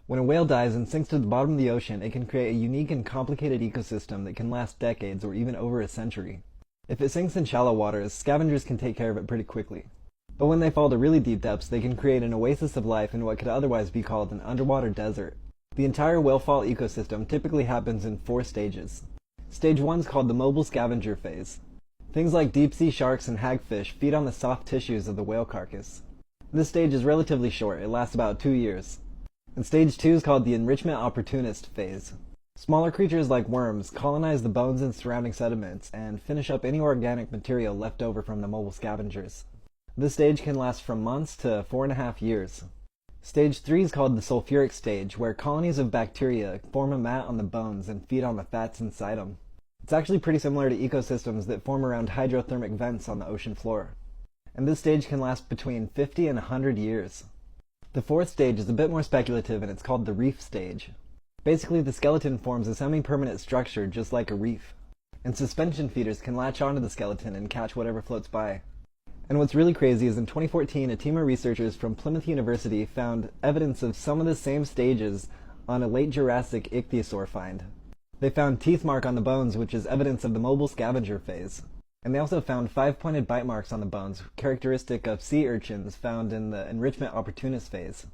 When a whale dies and sinks to the bottom of the ocean, it can create a unique and complicated ecosystem that can last decades or even over a century. If it sinks in shallow waters, scavengers can take care of it pretty quickly. But when they fall to really deep depths, they can create an oasis of life in what could otherwise be called an underwater desert. The entire whale fall ecosystem typically happens in 4 stages. Stage 1 is called the mobile scavenger phase. Things like deep-sea sharks and hagfish feed on the soft tissues of the whale carcass. This stage is relatively short, it lasts about 2 years. And stage 2 is called the enrichment opportunist phase. Smaller creatures like worms colonize the bones and surrounding sediments and finish up any organic material left over from the mobile scavengers. This stage can last from months to 4.5 years. Stage 3 is called the sulfuric stage, where colonies of bacteria form a mat on the bones and feed on the fats inside them. It's actually pretty similar to ecosystems that form around hydrothermic vents on the ocean floor. And this stage can last between 50 and 100 years. The 4th stage is a bit more speculative, and it's called the reef stage. Basically, the skeleton forms a semi-permanent structure just like a reef, and suspension feeders can latch onto the skeleton and catch whatever floats by. And what's really crazy is in 2014, a team of researchers from Plymouth University found evidence of some of the same stages on a late Jurassic ichthyosaur find. They found teeth mark on the bones, which is evidence of the mobile scavenger phase. And they also found 5-pointed bite marks on the bones, characteristic of sea urchins found in the enrichment opportunist phase.